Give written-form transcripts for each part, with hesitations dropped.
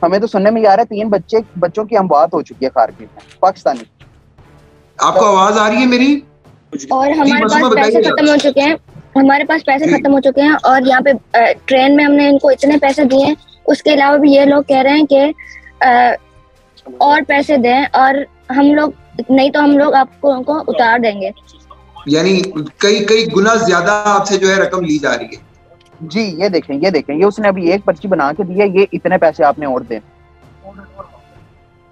हमें तो सुनने में आ रहा है 3 बच्चों की अमवात हो चुकी है कारगिल में, पाकिस्तानी। आपको आवाज आ रही है मेरी? और हमारे पास पैसे खत्म हो चुके हैं, हमारे पास पैसे खत्म हो चुके हैं और यहाँ पे ट्रेन में हमने इनको इतने पैसे दिए हैं, उसके अलावा भी ये लोग कह रहे हैं कि और पैसे दें और हम लोग नहीं तो हम लोग आपको उनको उतार देंगे। यानी कई गुना ज्यादा आपसे जो है रकम ली जा रही है। जी ये देखें ये उसने अभी एक पर्ची बना के दी है, ये इतने पैसे आपने और दें।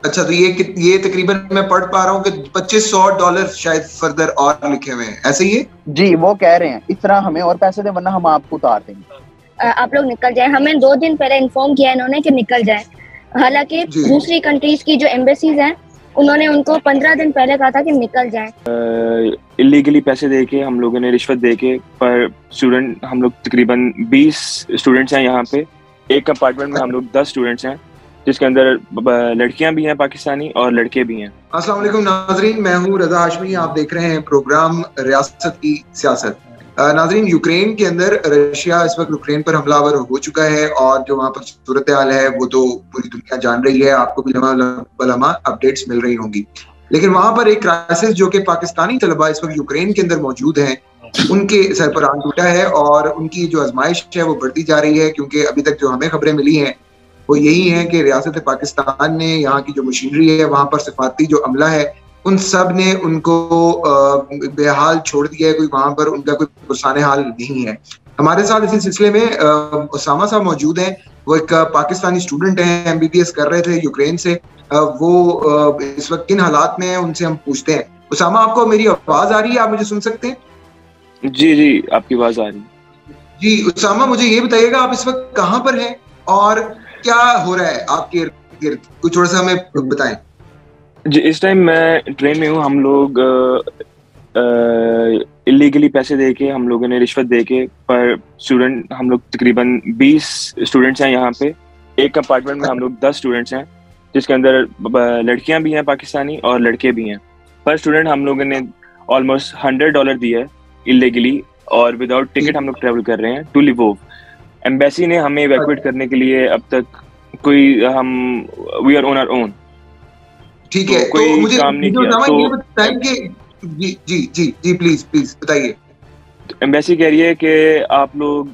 अच्छा, तो ये तकरीबन मैं पढ़ पा रहा हूँ कि $2500 शायद फर्दर और लिखे हुए हैं, ऐसे ही है? जी वो कह रहे हैं इस तरह हमें और पैसे दें वरना हम आपको उतार देंगे। आप लोग निकल जाए। हमें 2 दिन पहले इन्फॉर्म किया इन्होंने कि निकल जाए, हालांकि दूसरी कंट्रीज की जो एम्बेसीज हैं उन्होंने उनको 15 दिन पहले कहा था कि निकल जाए। इलीगली पैसे देके हम लोगों ने रिश्वत देके पर स्टूडेंट, हम लोग तकरीबन 20 स्टूडेंट्स हैं यहाँ पे। एक अपार्टमेंट में हम लोग 10 स्टूडेंट्स हैं, जिसके अंदर लड़कियां भी हैं पाकिस्तानी और लड़के भी हैं। अस्सलाम वालेकुम नाजरीन, मैं हूँ रजा हाशमी, आप देख रहे हैं प्रोग्राम रियासत की सियासत। नाजरीन, यूक्रेन के अंदर रशिया इस वक्त यूक्रेन पर हमलावर हो चुका है और जो वहाँ पर सूरत हाल है वो तो पूरी दुनिया जान रही है, आपको भी लम्हा अपडेट्स मिल रही होंगी। लेकिन वहाँ पर एक क्राइसिस जो कि पाकिस्तानी तलबा इस वक्त यूक्रेन के अंदर मौजूद हैं, उनके सर पर आन टूटा है और उनकी जो आजमाइश है वो बढ़ती जा रही है, क्योंकि अभी तक जो हमें खबरें मिली हैं वो यही है कि रियासत पाकिस्तान ने यहाँ की जो मशीनरी है, वहाँ पर सिफारती जो अमला है, उन सब ने उनको बेहाल छोड़ दिया है। कोई वहाँ पर उनका कोई पुरसाने हाल नहीं है। हमारे साथ इसी सिलसिले में उसामा साहब मौजूद हैं। वो एक पाकिस्तानी स्टूडेंट हैं, MBBS कर रहे थे यूक्रेन से। वो इस वक्त किन हालात में है उनसे हम पूछते हैं। उसामा, आपको मेरी आवाज आ रही है? आप मुझे सुन सकते हैं? जी आपकी आवाज आ रही है। जी उसामा, मुझे ये बताइएगा आप इस वक्त कहाँ पर हैं और क्या हो रहा है आपके इर्द गिर्द, कुछ थोड़ा सा हमें बताएं। जी, इस टाइम मैं ट्रेन में हूँ। हम लोग इलीगली पैसे देके, हम लोगों ने रिश्वत देके पर स्टूडेंट, हम लोग तकरीबन 20 स्टूडेंट्स हैं यहाँ पे। एक अपार्टमेंट में हम लोग 10 स्टूडेंट्स हैं, जिसके अंदर लड़कियां भी हैं पाकिस्तानी और लड़के भी हैं। पर स्टूडेंट हम लोगों ने ऑलमोस्ट $100 दिया है इलीगली, और विदाउट टिकट हम लोग ट्रेवल कर रहे हैं टू लिवोव। एम्बेसी ने हमें इवैक्यूएट करने के लिए अब तक we are on our own. ठीक है, कोई तो मुझे काम नहीं किया। तो ये बताएं कि जी प्लीज बताइए। एम्बेसी कह रही है कि आप लोग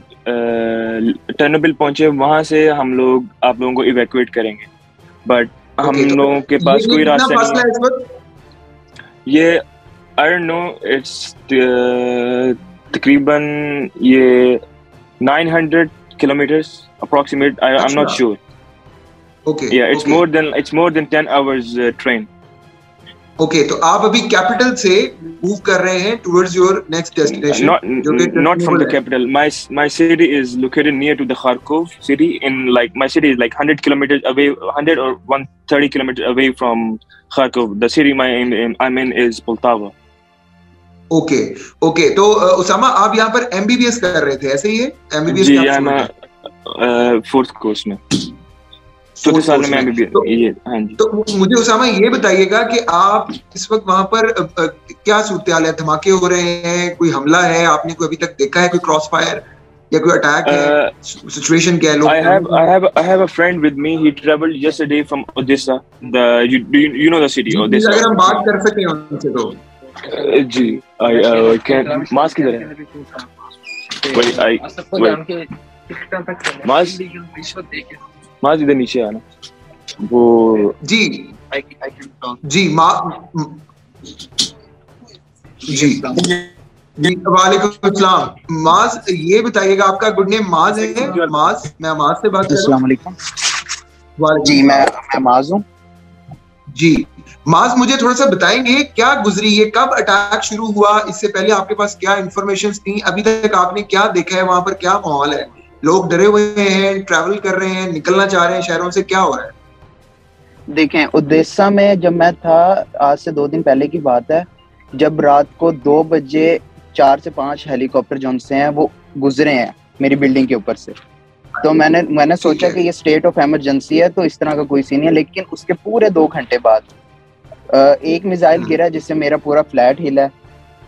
टर्नोबिल पहुंचे, वहां से हम लोग आप लोगों को इवैक्यूएट करेंगे, बट हम लोगों के पास कोई रास्ता नहीं है। ये आई डोंट नो, इट्स तकरीबन ये 900 kilometers approximate. I'm not sure. Okay. Yeah, it's more than 10 hours train. Okay, तो आप अभी कैपिटल से मूव कर रहे हैं towards your next destination. Not from the capital. My city is located near to the Kharkov city. My city is like 100 kilometers away, 100 or 130 kilometers away from Kharkov. The city I'm in is Poltava. Okay, तो उसामा, आप यहाँ पर MBBS कर रहे थे, ऐसे ही है? MBBS जी, मैं 4th कोर्स में 4th साल में MBBS। हाँ जी। तो मुझे उसामा ये बताइएगा कि आप इस वक्त वहाँ पर क्या सूरत हाल है? धमाके हो रहे हैं, कोई हमला है, आपने कोई अभी तक देखा है, कोई क्रॉस फायर या कोई अटैक है? सिचुएशन क्या है? I have a friend with me. He traveled yesterday from Odessa. You know the city Odessa. अगर हम बात कर सकें उनसे तो। जी, can मास्क किधर है? मास्क इधर नीचे आना। वो जी वालेकुम अस्सलाम। माज, ये बताइएगा आपका गुड नेम माज है? माज, मैं माज से बात कर रहा हूँ। अस्सलाम वालेकुम। जी मैं माज हूँ। जी माज, मुझे थोड़ा सा बताएंगे क्या गुजरी, ये कब अटैक शुरू हुआ, इससे पहले आपके पास क्या इंफॉर्मेशन थी, अभी तक आपने क्या देखा है, वहां पर क्या माहौल है, लोग डरे हुए हैं, ट्रैवल कर रहे हैं, निकलना चाह रहे हैं शहरों से, क्या हो रहा है? देखें, ओडेसा में जब मैं था, आज से 2 दिन पहले की बात है, जब रात को 2 बजे 4 से 5 हेलीकॉप्टर जो से हैं वो गुजरे हैं मेरी बिल्डिंग के ऊपर से। तो मैंने सोचा कि ये स्टेट ऑफ इमरजेंसी है, तो इस तरह का कोई सीन नहीं है। लेकिन उसके पूरे 2 घंटे बाद एक मिसाइल गिरा जिससे मेरा पूरा फ्लैट हिला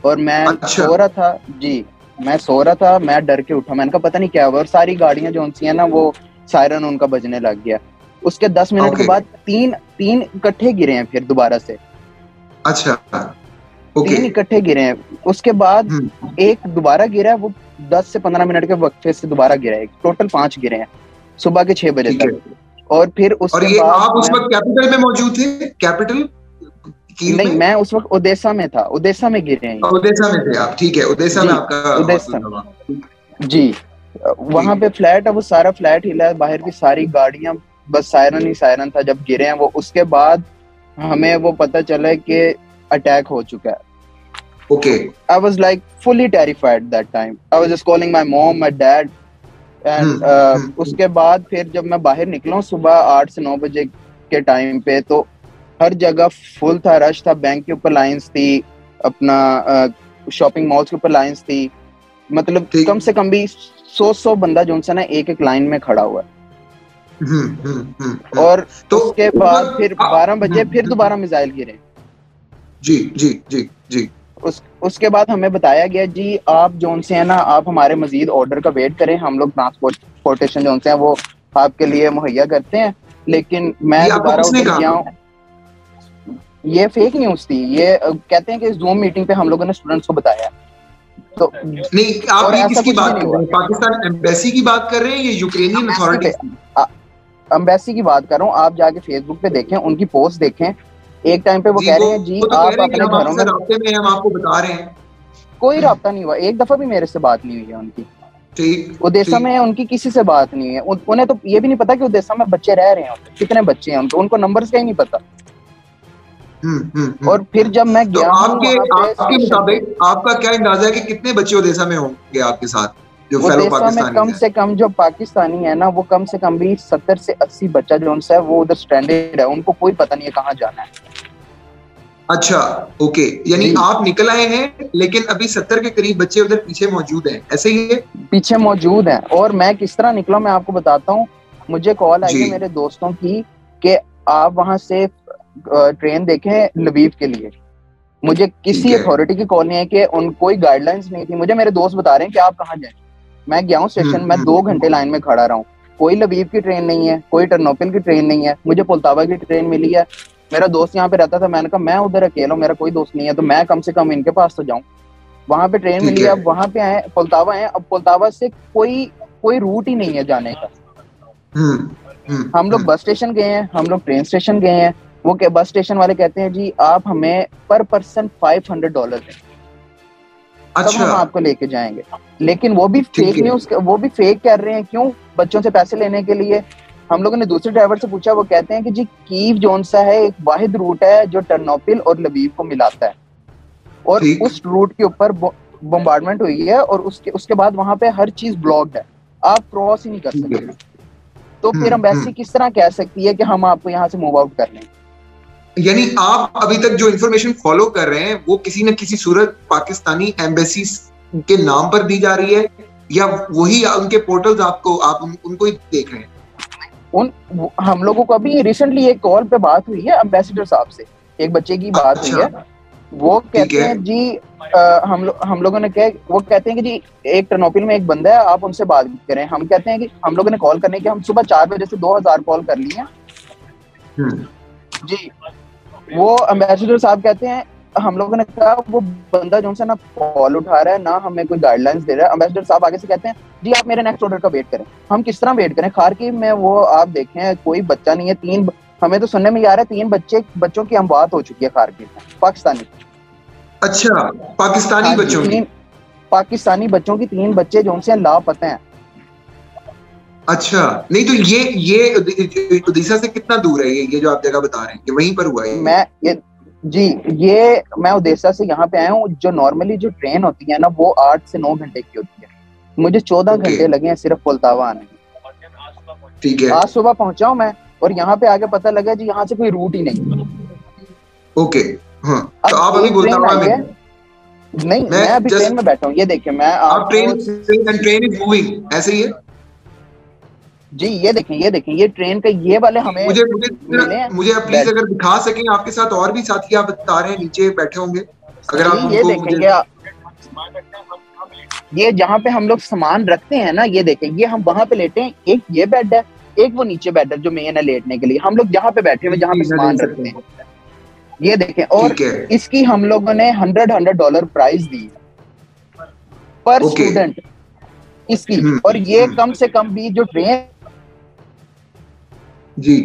और मैं सो रहा था। जी मैं सो रहा था, मैं डर के उठा, मैंने कहा पता नहीं क्या हुआ, और सारी गाड़ियां जो सी हैं ना वो सायरन उनका बजने लग गया। उसके 10 मिनट के बाद तीन इकट्ठे गिरे हैं फिर दोबारा से। अच्छा, 3 इकट्ठे गिरे हैं। उसके बाद एक दोबारा गिरा है, वो 10 से 15 मिनट के वक्फे से दोबारा गिरा है। टोटल 5 गिरे हैं सुबह के 6 बजे तक। और फिर उसके बाद आप उस वक्त कैपिटल में मौजूद थे? कैपिटल नहीं, मैं उस वक्त ओडेसा में था। ओडेसा में गिरे हैं। ओडेसा में थे आप? ठीक है, ओडेसा में आपका ओडेसा जी। वहां पे फ्लैट है, वो सारा फ्लैट हिला है, बाहर की सारी गाड़ियां, बस सायरन ही सायरन था जब गिरे हैं वो। उसके बाद हमें वो पता चला कि अटैक हो चुका है। Okay. I was like fully terrified that time. I was just calling my mom, my dad, and उसके बाद फिर जब मैं बाहर निकला सुबह 8 से 9 बजे के टाइम पे, तो हर जगह फुल था, रश था। बैंक के ऊपर लाइंस थी, अपना शॉपिंग मॉल्स के ऊपर लाइंस थी। मतलब कम से कम भी 100 बंदा जो ना एक लाइन में खड़ा हुआ है। और तो उसके बाद फिर 12 बजे फिर दोबारा मिसाइल गिरे। जी जी जी जी। उसके बाद हमें बताया गया जी आप जोन से है ना, आप हमारे मजीद ऑर्डर का वेट करें, हम लोग ट्रांसपोर्टेशन जोन से है वो आपके लिए मुहैया करते हैं। लेकिन मैं दोबारा उधर गया हूँ। ये फेक न्यूज थी। ये कहते हैं कि जूम मीटिंग पे हम लोगों ने स्टूडेंट्स को बताया। तो नहीं, आप ये किसकी बात कर रहे हैं? पाकिस्तान एम्बेसी की बात कर रहे हैं या यूक्रेनियन अथॉरिटीज की? एम्बेसी की बात कर रहा हूँ। आप जाके फेसबुक पे देखें, उनकी पोस्ट देखें। एक टाइम पे वो कह रहे हैं जी आप अपने घरों में रास्ते में हम आपको बता रहे हैं। कोई राब्ता नहीं हुआ, एक दफा भी मेरे से बात नहीं हुई है उनकी। ठीक। ओडेसा में उनकी किसी से बात नहीं है। उन्हें तो ये भी नहीं पता कि ओडेसा में बच्चे रह रहे हैं, कितने बच्चे हैं उनको नंबर्स का ही नहीं पता। और फिर जब मैं गया आपके मुताबिक आपका क्या अंदाजा है कि कितने बच्चे ओडेसा में होंगे आपके साथ जो फेलो पाकिस्तानी हैं? कम से कम जो पाकिस्तानी है ना, वो कम से कम भी 70 से 80 बच्चा जो है वो उधर स्ट्रैंडेड है। उनको कोई पता नहीं है कहाँ जाना है। अच्छा, ओके। यानी आप निकल आए हैं लेकिन अभी 70 के करीब बच्चे उधर पीछे मौजूद हैं, ऐसे ही है? पीछे मौजूद हैं। और मैं किस तरह निकला मैं आपको बताता हूँ। मुझे कॉल आई है मेरे दोस्तों की कि आप वहां से ट्रेन देखें लवीव के लिए। मुझे किसी अथॉरिटी की कॉल नहीं है कि उन कोई गाइडलाइंस नहीं थी। मुझे मेरे दोस्त बता रहे हैं कि आप कहाँ जाएं। मैं गया हूँ स्टेशन, मैं 2 घंटे लाइन में खड़ा रहा हूँ। कोई लवीव की ट्रेन नहीं है, कोई टर्नोपिल की ट्रेन नहीं है। मुझे पोल्तावा की ट्रेन मिली है। मेरा दोस्त यहाँ पे रहता था, मैंने कहा मैं उधर अकेला हूँ, मेरा कोई दोस्त नहीं है, तो मैं कम से कम इनके पास तो जाऊं। वहां पे ट्रेन मिली है। अब वहां पे आए, पोल्तावा है। अब पोल्तावा से कोई रूट ही नहीं है जाने का। हम लोग बस स्टेशन गए हैं, हम लोग ट्रेन स्टेशन गए हैं। वो बस स्टेशन वाले कहते हैं जी आप हमें पर पर्सन $500 दें, तब हम आपको लेके जाएंगे। लेकिन वो भी फेक न्यूज, वो भी फेक कर रहे हैं। क्यों? बच्चों से पैसे लेने के लिए। हम लोगों ने दूसरे ड्राइवर से पूछा, वो कहते हैं कि जी कीव जोन सा है, एक वाहिद रूट है जो टर्नोपिल और लवीव को मिलाता है, और उस रूट के ऊपर बम्बार्डमेंट हुई है, और उसके बाद वहां पे हर चीज ब्लॉक्ड है, आप क्रॉस ही नहीं कर सकते। तो फिर एम्बेसी किस तरह कह सकती है कि हम आपको यहाँ से मूव आउट कर लें? यानी आप अभी तक जो इंफॉर्मेशन फॉलो कर रहे हैं वो किसी न किसी सूरत पाकिस्तानी एम्बेसी के नाम पर दी जा रही है, या वही उनके पोर्टल्स आपको आप उनको ही देख रहे हैं? हम लोगों को अभी रिसेंटली एक कॉल पे बात हुई है एम्बेसडर साहब से, एक बच्चे की बात हुई है। वो कहते हैं जी हम लोगों ने कहा, वो कहते हैं कि जी एक टर्नोपिल में एक बंदा है, आप उनसे बात करें। हम कहते हैं कि हम लोगों ने कॉल करने के, हम सुबह 4 बजे से 2000 कॉल कर ली है जी। वो एम्बेसडर साहब कहते हैं, हम लोगों ने कहा वो बंदा जो है ना कॉल उठा रहा है, ना हमें कोई गाइडलाइंस दे रहा है। एम्बेसडर साहब आगे से कहते हैं जी आप मेरे नेक्स्ट ऑर्डर का वेट करें। हम किस तरह वेट करें? खारकीव में वो आप देखें कोई बच्चा नहीं है। हमें तो सुनने में आ रहा है 3 बच्चों की अमवात हो चुकी है खारकीव में, पाकिस्तानी। अच्छा, पाकिस्तानी बच्चों की? पाकिस्तानी बच्चों की 3 बच्चे जो उनसे लापता हैं। अच्छा, नहीं तो ये ओडिशा से कितना दूर है ये जो आप जगह बता रहे हैं? ये वहीं पर हुआ है? मैं ओडिशा से यहाँ पे आया हूँ। जो नॉर्मली जो ट्रेन होती है ना वो 8 से 9 घंटे की होती है। मुझे 14 घंटे लगे हैं सिर्फ पोल्तावा आने में। ठीक है। आज सुबह पहुंचा हूँ मैं, और यहाँ पे आके पता लगा जी यहाँ से कोई रूट ही नहीं। ओके, हाँ। तो आप अभी पोल्तावा में? नहीं, मैं अभी ट्रेन में बैठा हूँ। ये देखिए मैं ट्रेन इज मूविंग, ऐसे ही है जी। ये देखें ये ट्रेन का ये वाले हमें मुझे प्लीज अगर दिखा सकें। आपके साथ और भी साथी आप बता रहे हैं नीचे बैठे होंगे, अगर आप ये देखेंगे ये जहाँ पे हम लोग सामान रखते हैं ना, ये देखें ये हम वहां पे लेटे हैं। एक ये बेड है, एक वो नीचे बेड है जो मेन है लेटने के लिए, हम लोग जहाँ पे बैठे हुए जहाँ पे सामान रखते हैं, ये देखें। और इसकी हम लोगों ने $100 प्राइस दी पर स्टूडेंट इसकी। और ये कम से कम भी जो ट्रेन जी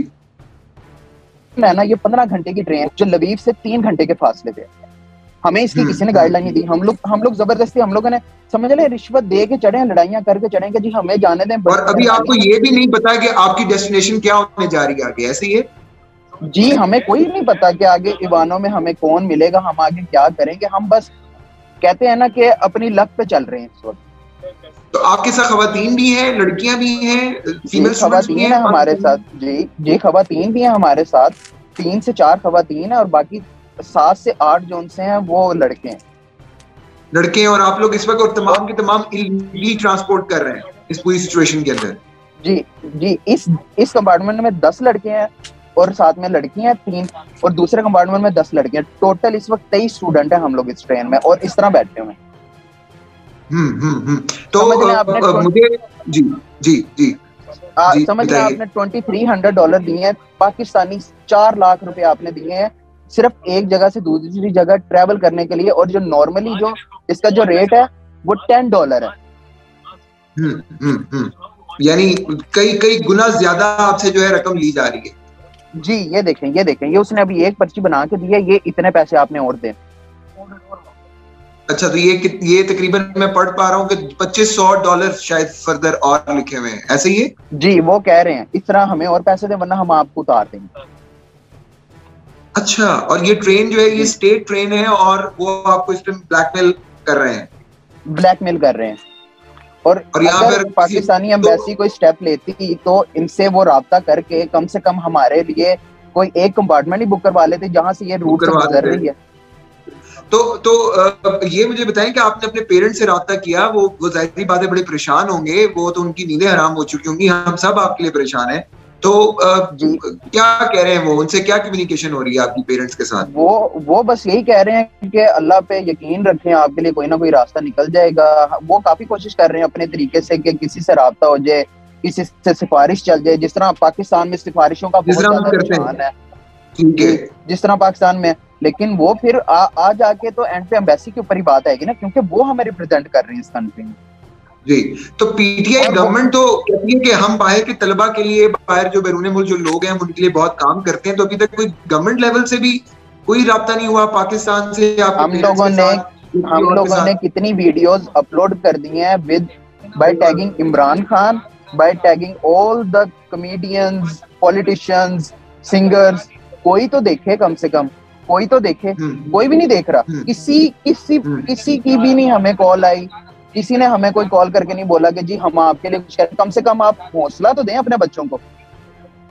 है ना, ये 15 घंटे की ट्रेन जो लवीव से 3 घंटे के फासले पे, हमें इसकी किसी ने गाइडलाइन नहीं दी। हम लोग जबरदस्ती, हम लोगों ने समझ ले रिश्वत दे के चढ़े, लड़ाइयां करके चढ़े कि जी हमें जाने दें। और अभी आपको ये भी नहीं पता कि आपकी डेस्टिनेशन क्या होने जा रही है आगे, ऐसे ही है? जी हमें कोई नहीं पता कि आगे इवानों में हमें कौन मिलेगा, हम आगे क्या करेंगे। हम बस कहते हैं ना कि अपनी लक पे चल रहे हैं इस वक्त। तो आपके साथ खवातीन भी हैं, लड़कियां भी हैं, फीमेल खवातीन है हमारे साथ। जी खवातीन भी हैं हमारे साथ, 3 से 4 खवातीन है और बाकी 7 से 8 जोन से हैं वो लड़के हैं। और आप लोग इस वक्त और तमाम के तमाम इलीगली ट्रांसपोर्ट कर रहे हैं इस पूरी सिचुएशन के अंदर? जी इस कंपार्टमेंट में 10 लड़के हैं और साथ में लड़की हैं 3, और दूसरे कंपार्टमेंट में 10 लड़के हैं। टोटल इस वक्त 23 स्टूडेंट हैं हम लोग इस ट्रेन में, और इस तरह बैठे हुए हैं। तो मुझे जी समझ लें आपने $2,300 दिए हैं पाकिस्तानी, 4 लाख रुपए आपने दिए हैं सिर्फ एक जगह से दूसरी जगह ट्रेवल करने के लिए। और जो नॉर्मली जो इसका जो रेट है वो $10 है। यानी कई गुना ज्यादा आपसे जो है रकम ली जा रही है। जी ये देखें ये उसने अभी एक पर्ची बना के दी है, ये इतने पैसे आपने और दें। अच्छा, तो ये तकरीबन मैं पढ़ पा रहा हूँ कि $2,500 शायद फर्दर और लिखे हुए हैं, ऐसे ही है? जी वो कह रहे हैं इस तरह हमें और पैसे दें वरना हम आपको उतार देंगे। अच्छा, और ये ट्रेन जो है ये स्टेट ट्रेन है और वो आपको इस पे ब्लैकमेल कर रहे हैं? और अगर पाकिस्तानी एम्बेसी कोई स्टेप लेती तो इनसे वो राब्ता करके कम से कम हमारे लिए कोई एक कंपार्टमेंट ही बुक करवा लेते जहां से ये रूट से गुजर रही है। तो ये मुझे बताएं कि आपने अपने पेरेंट्स से राब्ता किया, वो जाहिर बात है बड़े परेशान होंगे, वो तो उनकी नींदें हराम हो चुकी होंगी, हम सब आपके लिए परेशान हैं। तो क्या कह रहे हैं वो, उनसे क्या कम्युनिकेशन हो रही है आपकी पेरेंट्स के साथ? वो बस यही कह रहे हैं कि अल्लाह पे यकीन रखें, आपके लिए कोई ना कोई रास्ता निकल जाएगा। वो काफी कोशिश कर रहे हैं अपने तरीके से कि किसी से राब्ता हो जाए, किसी से सिफारिश चल जाए, जिस तरह पाकिस्तान में सिफारिशों का बहुत ज्यादा रुझान है, जिस तरह पाकिस्तान में। लेकिन वो फिर आ जाके तो एंड पे एम्बेसी के ऊपर ही बात आएगी ना, क्योंकि वो हमें रिप्रेजेंट कर रही है इस कंट्री में। जी, तो पीटीआई गवर्नमेंट तो कहती है कि हम बाहर के तलबा के लिए, बाहर जो बैरून मुल्क जो लोग हैं उनके लिए बहुत काम करते हैं, तो अभी तक कोई गवर्नमेंट लेवल से भी कोई राब्ता नहीं हुआ पाकिस्तान से? हम लोगों ने कितनी वीडियोस अपलोड कर दी हैं with by tagging Imran Khan, by tagging all the comedians, politicians, singers. कोई तो देखे, कम से कम कोई तो देखे। कोई भी नहीं देख रहा। किसी की भी नहीं हमें कॉल आई, किसी ने हमें कोई कॉल करके नहीं बोला कि जी हम आपके लिए कुछ करें। कम से कम आप हौसला तो दें अपने बच्चों को।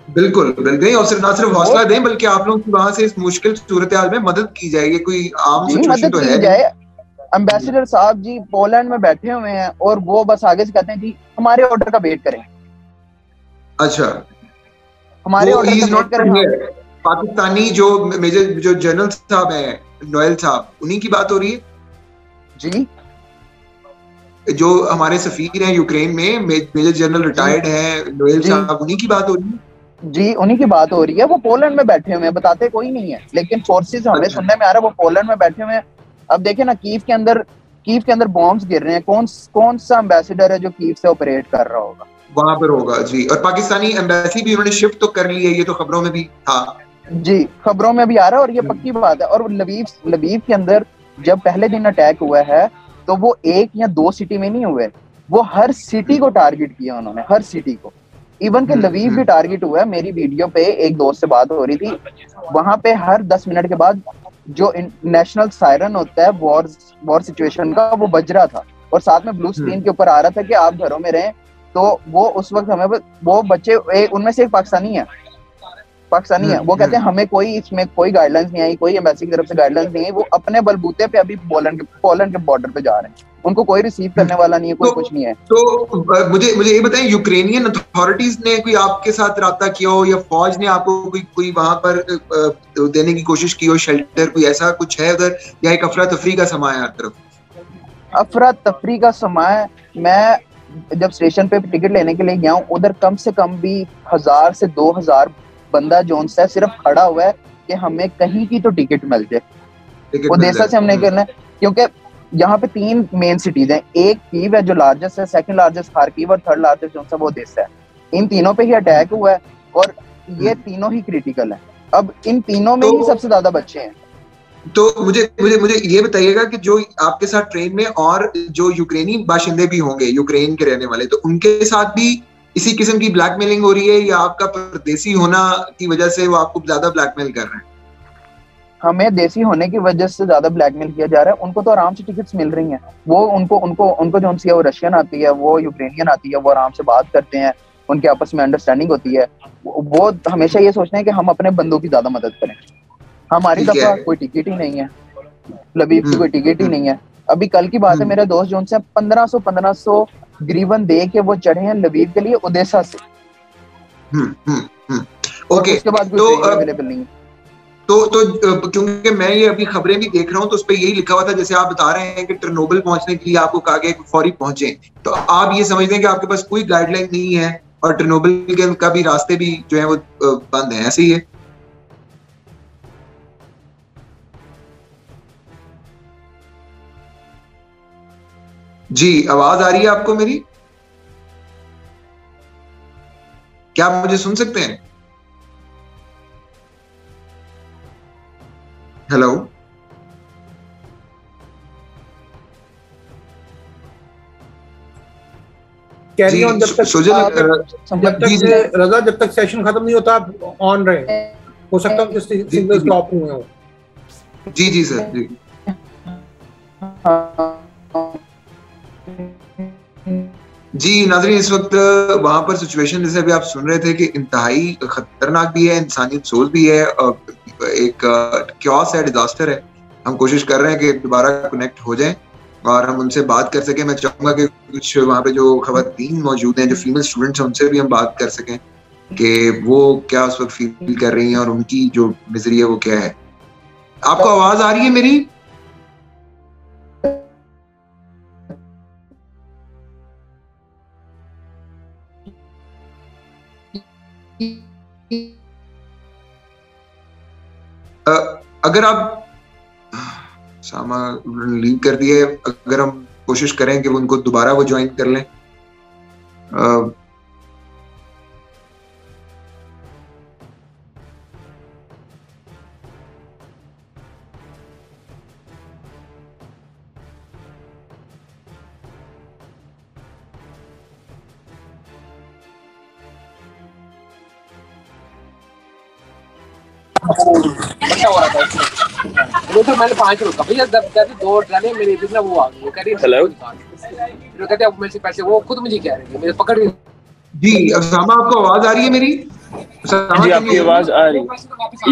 बिल्कुल, और सिर्फ ना सिर्फ हौसला दें बल्कि आप लोग वहां से इस मुश्किल सूरत हाल में मदद की जाएगी। कोई आम सिचुएशन तो है जाए। एम्बेसडर साहब जी पोलैंड में बैठे हुए हैं और वो बस आगे से कहते हैं जी हमारे ऑर्डर का वेट करें। अच्छा, हमारे ऑर्डर का वेट करें। पाकिस्तानी जो मेजर जो जनरल साहब हैं, नोएल साहब, उन्हीं की बात हो रही है? जी, जो हमारे सफीर हैं यूक्रेन में, मेजर जनरल रिटायर्ड हैं नोएल साहब, उन्हीं की बात हो रही है? जी उन्हीं की बात हो रही है। वो पोलैंड में बैठे हुए हैं, बताते कोई नहीं है, लेकिन सोर्सेज हमें सुनने में आ रहा है वो पोलैंड में बैठे हुए हैं। अब देखे ना, कीव के अंदर बॉम्ब्स गिर रहे हैं। कौन सा एम्बेसडर है जो कीव से ऑपरेट कर रहा होगा? वहां पर होगा जी। और पाकिस्तानी एम्बेसी भी उन्होंने शिफ्ट तो कर ली है, ये तो खबरों में भी था। जी खबरों में भी आ रहा है और ये पक्की बात है। और लवीव के अंदर जब पहले दिन अटैक हुआ है तो वो 1 या 2 सिटी में नहीं हुए, वो हर सिटी को टारगेट किया उन्होंने, हर सिटी को। इवन के लवीव भी टारगेट हुआ है। मेरी वीडियो पे एक दोस्त से बात हो रही थी, वहां पे हर 10 मिनट के बाद जो नेशनल सायरन होता है वॉर सिचुएशन का, वो बज रहा था और साथ में ब्लू स्क्रीन के ऊपर आ रहा था कि आप घरों में रहें। तो वो उस वक्त हमें वो बच्चे, उनमें से एक पाकिस्तानी है, वो कहते हैं हमें कोई इसमें कोई गाइडलाइंस नहीं आई, कोई एम्बेसी की तरफ से गाइडलाइंस नहीं आई। वो अपने बलबूते पे अभी पोलैंड के बॉर्डर पे जा रहे हैं, उनको कोई रिसीव करने वाला नहीं है, कोई कुछ नहीं है। तो मुझे ये बताएं, यूक्रेनियन अथॉरिटीज ने कोई आपके साथ राब्ता किया हो या फौज ने आपको कोई वहां पर देने की कोशिश की हो, शेल्टर, कोई ऐसा कुछ है उधर, या एक अफरा तफरी का समा है हर तरफ? अफरा तफरी का समा है। मैं जब स्टेशन पे टिकट लेने के लिए गया हूँ, उधर कम से कम भी 1000 से 2000 बंदा जोन सा सिर्फ खड़ा हुआ है कि हमें कहीं की तो टिकट मिल जाए। ओडेसा से हमने करना है, क्योंकि यहाँ पे 3 मेन सिटीज हैं। एक कीव है जो लार्जेस्ट है, सेकंड लार्जेस्ट खारकीव और थर्ड लार्जेस्ट जो सा वो ओडेसा है। इन तीनों पे ही अटैक हुआ है और ये तीनों ही क्रिटिकल है। अब इन तीनों में ही सबसे ज्यादा बच्चे हैं। तो मुझे मुझे मुझे ये बताइएगा कि जो आपके साथ ट्रेन में और जो यूक्रेनी बाशिंदे भी होंगे, यूक्रेन के रहने वाले, तो उनके साथ भी इसी किस्म की ब्लैकमेलिंग हो रही है या आपका परदेसी होना की वजह से वो आपको ज्यादा ब्लैकमेल कर रहे हैं? हमें देसी होने की वजह से ज्यादा ब्लैकमेल किया जा रहा है। उनको तो आराम से टिकट्स मिल रही हैं। वो उनको जो सी है वो रशियन आती है, वो यूक्रेनियन आती है, वो आराम से बात करते हैं, उनके आपस में अंडरस्टैंडिंग होती है। वो हमेशा ये सोचते हैं कि हम अपने बंदों की ज्यादा मदद करें। हमारी दफा कोई टिकट ही नहीं है, लबीब की कोई टिकट ही नहीं है। अभी कल की बात है, मेरे दोस्त जो उनसे 1500 ग्रीवन दे के वो चढ़े हैं लबीब के लिए ओडेसा से। ओके, उसके बाद कोई ट्रेन अवेलेबल नहीं है। तो क्योंकि मैं ये अभी खबरें भी देख रहा हूँ तो उस पर यही लिखा हुआ था, जैसे आप बता रहे हैं कि टर्नोबल पहुंचने के लिए आपको कहा गया कि फौरी पहुंचे, तो आप ये समझते हैं कि आपके पास कोई गाइडलाइन नहीं है और टर्नोबल का भी रास्ते भी जो है वो बंद है, ऐसे ही है? जी, आवाज आ रही है आपको मेरी? क्या आप मुझे सुन सकते हैं? Hello, carry on. जब तक रजा, जब तक सेशन खत्म नहीं होता आप ऑन रहे, हो सकता है कि सिग्नल स्टॉप हुए हो। जी जी सर, जी जी। नाज़रीन, इस वक्त वहां पर सिचुएशन जैसे अभी आप सुन रहे थे कि इंतहाई खतरनाक भी है, इंसानियत सोच भी है, एक क्योस है, डिजास्टर है। हम कोशिश कर रहे हैं कि दोबारा कनेक्ट हो जाएं और हम उनसे बात कर सकें। मैं चाहूंगा कि कुछ वहाँ पे जो खवातीन मौजूद हैं, जो फीमेल स्टूडेंट्स हैं, उनसे भी हम बात कर सकें कि वो क्या उस वक्त फील कर रही हैं और उनकी जो मिजरी है वो क्या है। आपको आवाज आ रही है मेरी? अगर आप सामा लीव कर दिए, अगर हम कोशिश करें कि उनको दोबारा वो ज्वाइन कर लें। वो तो मैंने 5 रुका भैया, कहते 2 डाले मेरे इतना वो आ गई, कह रही हेलो, फिर कहते अब मेरे से पैसे, वो खुद मुझे कह रही है, मेरे पकड़ रही। जी सामा, आपको आवाज आ रही है मेरी? जी आपकी आवाज आ रही है,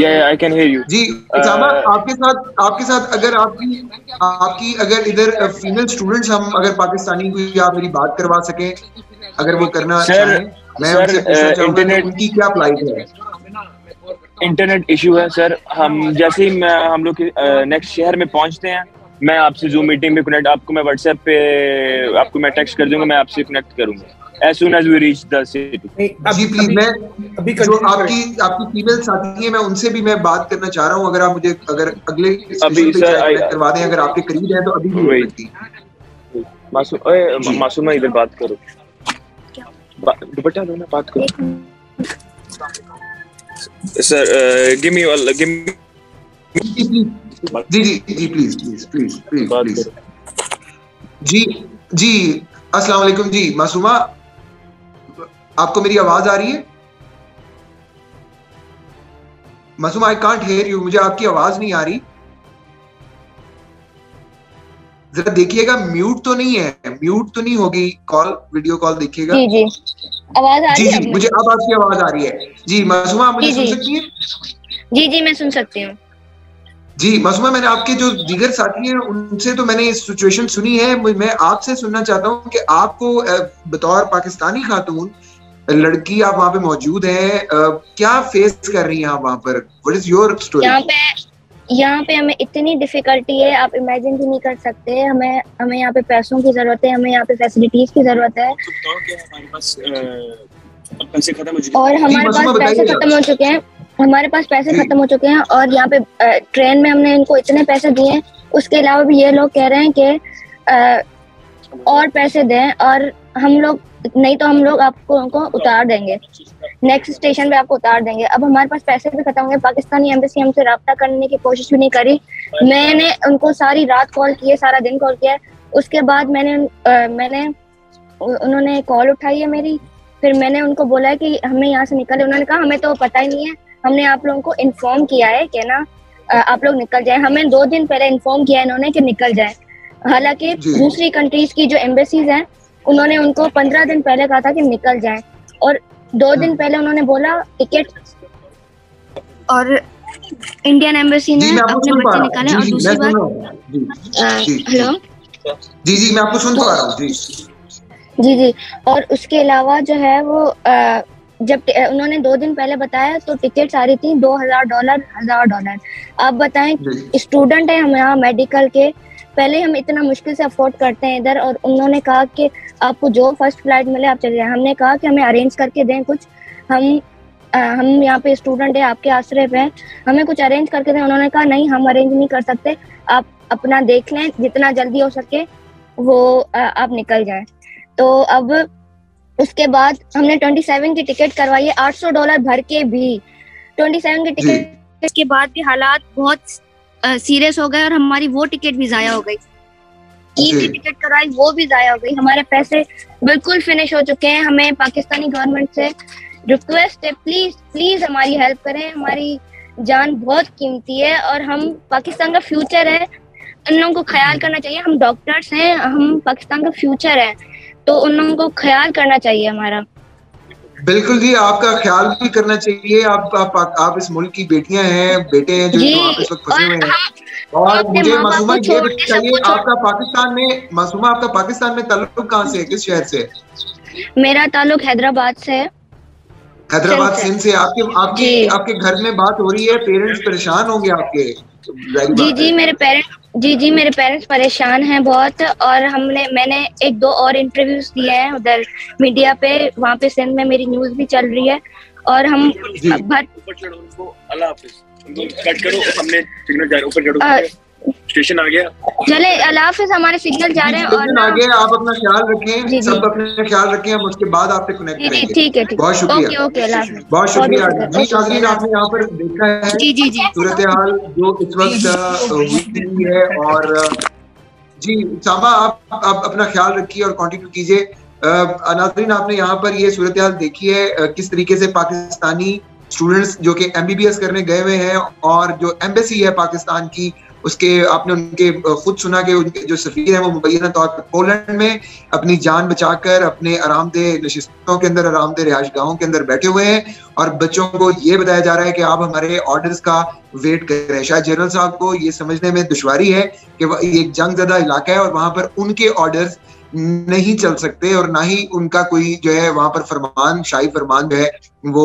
या आई कैन हियर यू। जी सामा, आपके साथ अगर आपकी अगर इधर फीमेल स्टूडेंट्स, हम अगर पाकिस्तानी कोई आप मेरी बात करवा सकें, अगर वो करना चाहें, मैं उनसे पूछना चाहूंगा कि उनकी क्या अप्लाई है। इंटरनेट इशू है सर। हम जैसे ही हम लोग नेक्स्ट शहर में पहुंचते हैं, मैं आपसे जूम मीटिंग में कनेक्ट, आपको मैं व्हाट्सएप पे आपको मैं टेक्स्ट कर दूंगा, मैं आपसे कनेक्ट करूंगा as soon as we reach the city। जी प्लीज, मैं जो आपकी फीमेल साथी है, मैं उनसे भी मैं बात करना चाह रहा हूँ। अगर आप मुझे अगर अगले अभी सर करवा दें, अगर आपके करीब है तो अभी भी हो सकती है। मासूमा इधर बात करो, दुपट्टा लो ना, बात करो सर। गिव मी जी प्लीज। जी अस्सलाम वालेकुम। जी मासूमा, आपको मेरी आवाज आ रही है? Masuma, I can't hear you, मुझे आपकी आवाज नहीं आ रही। जरा देखिएगा, म्यूट तो नहीं है, म्यूट तो नहीं होगी कॉल, वीडियो कॉल देखिएगा। जी आवाज आ रही है? जी मुझे अब आपकी आवाज आ रही है। जी मासूमा, आप मुझे सुन सकती हैं? जी मैं सुन सकती हूँ। जी मासूमा, मैंने आपके जो दीगर साथी हैं उनसे तो मैंने इस सिचुएशन सुनी है। मैं आपसे सुनना चाहता हूँ कि आपको बतौर पाकिस्तानी खातून लड़की, आप वहाँ पे मौजूद हैं, क्या फेस कर रही हैं आप वहाँ पर? What is your story? यहाँ पे हमें इतनी डिफिकल्टी है, आप इमेजिन भी नहीं कर सकते। हमें यहाँ पे पैसों की जरूरत है, हमें यहाँ पे फैसिलिटीज की जरूरत है, और हमारे पास पैसे खत्म हो चुके हैं। हमारे पास पैसे खत्म हो चुके हैं और यहाँ पे ट्रेन में हमने इनको इतने पैसे दिए हैं, उसके अलावा भी ये लोग कह रहे हैं कि और पैसे दें, और हम लोग नहीं तो हम लोग आपको उनको उतार देंगे, नेक्स्ट स्टेशन पे आपको उतार देंगे। अब हमारे पास पैसे भी खत्म हो गए। पाकिस्तानी एम्बेसी हमसे रब्ता करने की कोशिश भी नहीं करी। मैंने उनको सारी रात कॉल किए, सारा दिन कॉल किया। उसके बाद उन्होंने कॉल उठाई है मेरी, फिर मैंने उनको बोला है कि हमें यहाँ से निकले। उन्होंने कहा हमें तो पता ही नहीं है, हमने आप लोगों को इन्फॉर्म किया है कि ना आप लोग निकल जाए। हमें 2 दिन पहले इन्फॉर्म किया इन्होंने कि निकल जाए। हालांकि दूसरी कंट्रीज की जो एम्बेसीज हैं उन्होंने उनको 15 दिन पहले कहा था कि निकल जाए, और 2 दिन पहले उन्होंने बोला टिकट, और इंडियन एम्बेसी ने अपने बच्चे निकाले। और दूसरी बात, हेलो जी मैं आपको सुन पा रहा हूँ जी। और उसके अलावा जो है वो जब उन्होंने 2 दिन पहले बताया तो टिकट आ रही थी $2000, $1000। आप बताएं, स्टूडेंट है हम यहाँ मेडिकल के, पहले हम इतना मुश्किल से अफोर्ड करते हैं इधर, और उन्होंने कहा कि आपको जो फर्स्ट फ्लाइट मिले आप चले जाएं। हमने कहा कि हमें अरेंज करके दें कुछ, हम यहाँ पे स्टूडेंट है, आपके आश्रय पे, हमें कुछ अरेंज करके दें। उन्होंने कहा नहीं, हम अरेंज नहीं कर सकते, आप अपना देख लें, जितना जल्दी हो सके वो आप निकल जाएं। तो अब उसके बाद हमने 27 की टिकट करवाई है, $800 भर के भी। 27 की टिकट के बाद भी हालात बहुत सीरियस हो गए, और हमारी वो टिकट भी जाया हो गई। की टिकट कराई वो भी जाया हो गई। हमारे पैसे बिल्कुल फिनिश हो चुके हैं। हमें पाकिस्तानी गवर्नमेंट से रिक्वेस्ट है, प्लीज हमारी हेल्प करें। हमारी जान बहुत कीमती है और हम पाकिस्तान का फ्यूचर है, उन लोगों को ख्याल करना चाहिए। हम डॉक्टर्स हैं, हम पाकिस्तान का फ्यूचर है, तो उन लोगों को ख्याल करना चाहिए हमारा। बिल्कुल जी, आपका ख्याल भी करना चाहिए। आप इस मुल्क की बेटियां हैं, बेटे हैं जो आप इस वक्त फंसे हुए हैं। और मुझे मासूमा ये बताइए, आपका पाकिस्तान में ताल्लुक कहाँ से है, किस शहर से? मेरा ताल्लुक हैदराबाद से है। हैदराबाद सिंध से। आपके घर में बात हो रही है, पेरेंट्स परेशान होंगे आपके? जी मेरे पेरेंट्स परेशान हैं बहुत, और मैंने 1-2 और इंटरव्यूज दिए हैं उधर मीडिया पे, वहाँ पे सिंध में मेरी न्यूज भी चल रही है। और हम स्टेशन आ गया, चले अल्लाह हाफिज़, हमारे सिग्नल जा रहे हैं और आ गया। आप अपना ख्याल रखें, सब अपना ख्याल रखें, हम उसके बाद आपसे कनेक्ट करेंगे। ठीक है, बहुत शुक्रिया। ओके, बहुत शुक्रिया। नाज़रीन, आपने यहाँ पर देखा है जी सूरत हाल जो इस वक्त हुई है। और जी सामा, आप अपना ख्याल रखिए और कंटिन्यू कीजिए। नाज़रीन, आपने यहाँ पर ये सूरत हाल देखी है, किस तरीके से पाकिस्तानी स्टूडेंट्स जो कि MBBS करने गए हुए हैं, और जो एम्बेसी है पाकिस्तान की, उसके आपने उनके खुद सुना कि उनके जो सफीर हैं वो मुबैना तौर पर पोलैंड में अपनी जान बचाकर अपने आरामदेह नशिस्तों के अंदर, आरामदेह रिहायशगाहों के अंदर बैठे हुए हैं, और बच्चों को ये बताया जा रहा है कि आप हमारे ऑर्डर्स का वेट करें। शायद जनरल साहब को ये समझने में दुश्वारी है कि ये एक जंगज़दा इलाका है और वहां पर उनके ऑर्डर्स नहीं चल सकते, और ना ही उनका कोई जो है वहां पर शाही फरमान जो है वो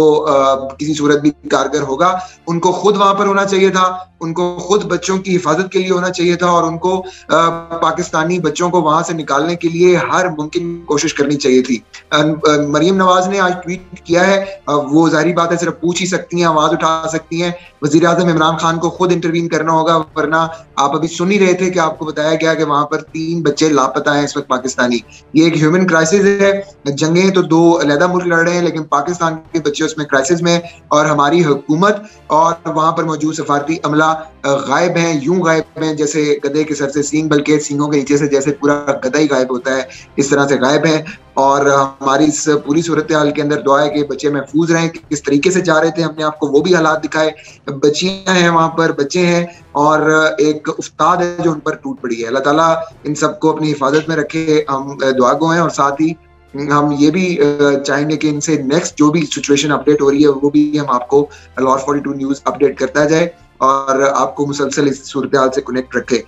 किसी सूरत भी कारगर होगा। उनको खुद वहां पर होना चाहिए था, उनको खुद बच्चों की हिफाजत के लिए होना चाहिए था, और उनको पाकिस्तानी बच्चों को वहां से निकालने के लिए हर मुमकिन कोशिश करनी चाहिए थी। मरियम नवाज ने आज ट्वीट किया है, वो जाहिर बात है सिर्फ पूछ ही सकती हैं, आवाज उठा सकती हैं। वजीर आज़म इमरान खान को खुद इंटरवीन करना होगा, वरना आप अभी सुन ही रहे थे कि आपको बताया गया कि वहां पर 3 बच्चे लापता हैं इस वक्त पाकिस्तानी। ये एक ह्यूमन क्राइसिस है। जंगें तो 2 अलग मुल्क लड़ रहे हैं, लेकिन पाकिस्तान के बच्चे उसमें क्राइसिस में, और हमारी हुकूमत और वहां पर मौजूद सफारती अमला गायब हैं, यूं गायब हैं जैसे गधे के सर से सींग, बल्कि सींगों के नीचे से जैसे पूरा गधा ही गायब होता है, इस तरह से गायब हैं। और हमारी इस पूरी सूरत हाल के अंदर दुआ है कि बच्चे महफूज रहें। किस तरीके से जा रहे थे, हमने आपको वो भी हालात दिखाए। बच्चियां हैं वहां पर, बच्चे हैं, और एक उस्ताद है जो उन पर टूट पड़ी है। अल्लाह ताला इन सबको अपनी हिफाजत में रखे, हम दुआगो हैं। और साथ ही हम ये भी चाहेंगे कि इनसे नेक्स्ट जो भी सिचुएशन अपडेट हो रही है वो भी हम आपको लाहौर 42 न्यूज़ अपडेट करता जाए और आपको मुसलसल इस सूरत हाल से कनेक्ट रखे।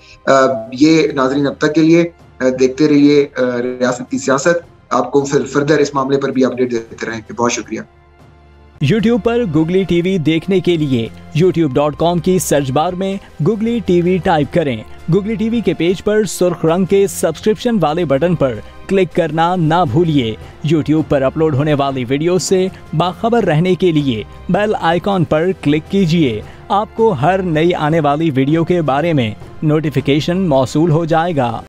ये नाजरीन अब तक के लिए देखते रहिए रियासत की सियासत, आपको फिर फर्दर इस मामले पर भी अपडेट देते रहेंगे। बहुत शुक्रिया। YouTube पर गुगली टीवी देखने के लिए youtube.com की सर्च बार में गुगली टीवी टाइप करें। गुगली टीवी के पेज पर सुर्ख रंग के सब्सक्रिप्शन वाले बटन पर क्लिक करना ना भूलिए। YouTube पर अपलोड होने वाली वीडियो से बाखबर रहने के लिए बेल आइकॉन पर क्लिक कीजिए। आपको हर नई आने वाली वीडियो के बारे में नोटिफिकेशन मौसूल हो जाएगा।